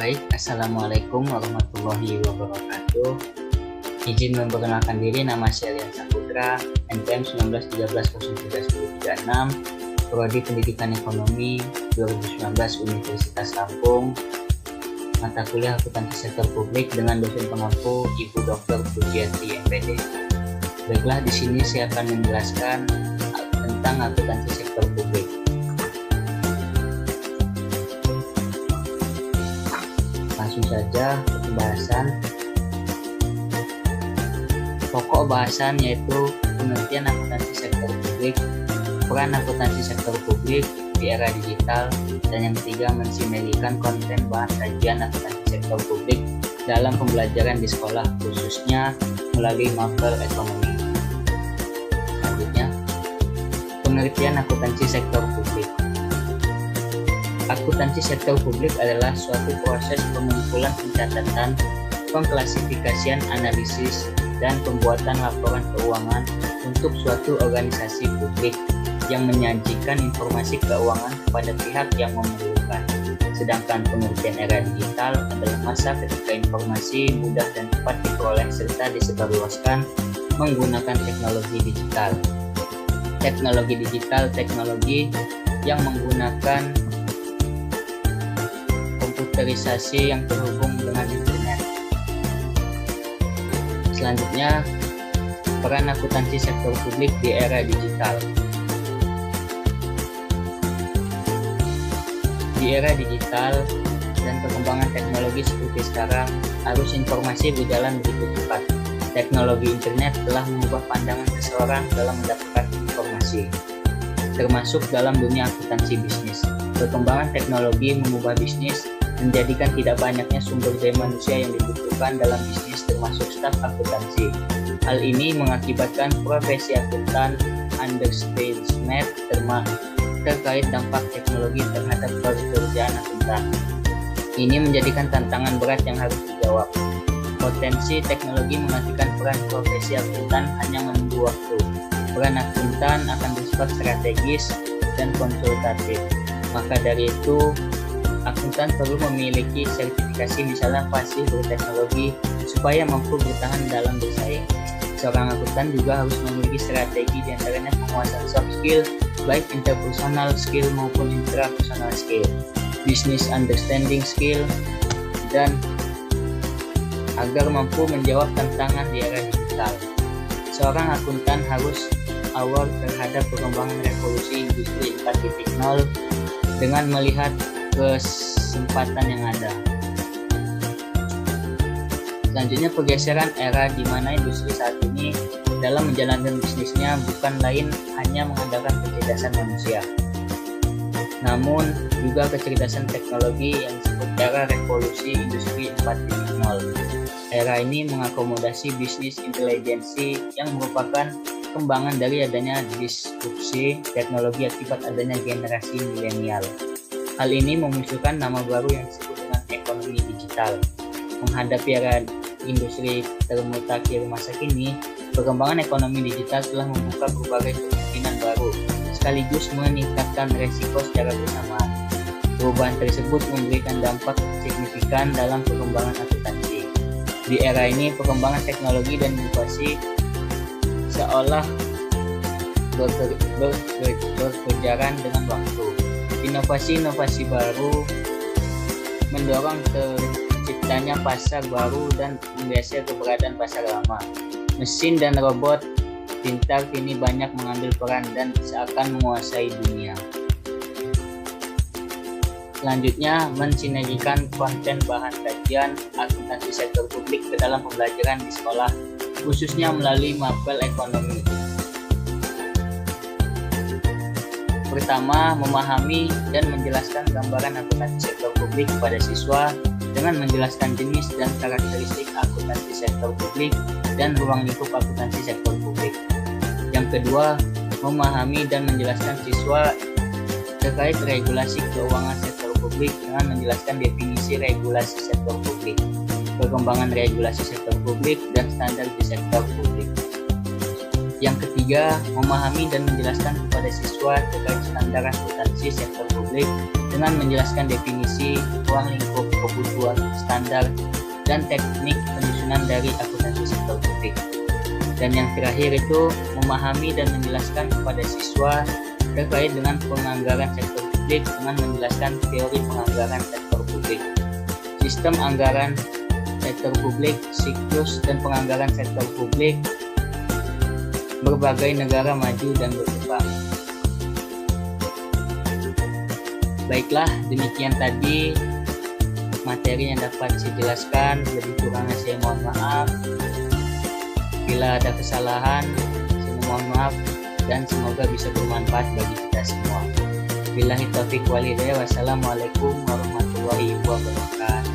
Baik, Assalamualaikum warahmatullahi wabarakatuh. Izin memperkenalkan diri, nama saya Rian Saputra, NPM 1913031036, Prodi Pendidikan Ekonomi 2019 Universitas Lampung, mata kuliah akuntansi sektor publik dengan dosen pengampu Ibu Dr. Pujiati MPD. Baiklah, di sini saya akan menjelaskan tentang akuntansi sektor publik. Langsung saja ke pembahasan. Pokok bahasan yaitu pengertian akuntansi sektor publik, peran akuntansi sektor publik di era digital, dan yang ketiga mensinergikan konten bahan kajian akuntansi sektor publik dalam pembelajaran di sekolah, khususnya melalui mapel ekonomi. Selanjutnya, pengertian akuntansi sektor publik. Akuntansi sektor publik adalah suatu proses pengumpulan pencatatan, pengklasifikasian, analisis, dan pembuatan laporan keuangan untuk suatu organisasi publik yang menyajikan informasi keuangan kepada pihak yang memerlukan. Sedangkan pengertian era digital adalah masa ketika informasi mudah dan cepat diperoleh serta disebarluaskan menggunakan teknologi digital. Teknologi digital, teknologi yang menggunakan komputerisasi yang terhubung dengan internet. Selanjutnya, peran akuntansi sektor publik di era digital. Di era digital dan perkembangan teknologi seperti sekarang, arus informasi berjalan begitu cepat. Teknologi internet telah mengubah pandangan seseorang dalam mendapatkan informasi, termasuk dalam dunia akuntansi bisnis. Perkembangan teknologi mengubah bisnis, menjadikan tidak banyaknya sumber daya manusia yang dibutuhkan dalam bisnis, termasuk staf akuntansi. Hal ini mengakibatkan profesi akuntan understatement terkait dampak teknologi terhadap pekerjaan akuntan. Ini menjadikan tantangan berat yang harus dijawab. Potensi teknologi mematikan peran profesi akuntan hanya menunggu waktu. Peran akuntan akan bersifat strategis dan konsultatif. Maka dari itu, akuntan perlu memiliki sertifikasi, misalnya fasih berteknologi, supaya mampu bertahan dalam bersaing. Seorang akuntan juga harus memiliki strategi, diantaranya penguasaan soft skill, baik interpersonal skill maupun intrapersonal skill, business understanding skill, dan agar mampu menjawab tantangan di era digital. Seorang akuntan harus aware terhadap perkembangan revolusi industri 4.0 dengan melihat kesempatan yang ada. Selanjutnya, pergeseran era di mana industri saat ini dalam menjalankan bisnisnya bukan lain hanya mengandalkan kecerdasan manusia, namun juga kecerdasan teknologi yang disebut era revolusi industri 4.0. Era ini mengakomodasi bisnis intelijensi yang merupakan kembangan dari adanya disrupsi teknologi akibat adanya generasi milenial. Hal ini memunculkan nama baru yang disebut dengan ekonomi digital. Menghadapi era industri termutakhir masa kini, perkembangan ekonomi digital telah membuka berbagai kemungkinan baru, sekaligus meningkatkan resiko secara bersamaan. Perubahan tersebut memberikan dampak signifikan dalam perkembangan akuntansi. Di era ini, perkembangan teknologi dan inovasi seolah berkejaran dengan waktu. Inovasi-inovasi baru mendorong terciptanya pasar baru dan menggeser keberadaan pasar lama. Mesin dan robot pintar kini banyak mengambil peran dan seakan menguasai dunia. Selanjutnya, mensinergikan konten bahan kajian akuntansi sektor publik ke dalam pembelajaran di sekolah, khususnya melalui mapel ekonomi. Pertama, memahami dan menjelaskan gambaran akuntansi sektor publik kepada siswa dengan menjelaskan jenis dan karakteristik akuntansi sektor publik dan ruang lingkup akuntansi sektor publik. Yang kedua, memahami dan menjelaskan siswa terkait regulasi keuangan sektor publik dengan menjelaskan definisi regulasi sektor publik, perkembangan regulasi sektor publik, dan standar di sektor publik. Yang ketiga, memahami dan menjelaskan kepada siswa terkait standar akuntansi sektor publik dengan menjelaskan definisi, ruang lingkup kebutuhan, standar, dan teknik penyusunan dari akuntansi sektor publik. Dan yang terakhir itu memahami dan menjelaskan kepada siswa terkait dengan penganggaran sektor publik dengan menjelaskan teori penganggaran sektor publik, sistem anggaran sektor publik, siklus dan penganggaran sektor publik berbagai negara maju dan berkembang. Baiklah, demikian tadi materi yang dapat saya jelaskan. Lebih kurangnya saya mohon maaf. Bila ada kesalahan, saya mohon maaf dan semoga bisa bermanfaat bagi kita semua. Billahi taufiq wal hidayah. Wassalamualaikum warahmatullahi wabarakatuh.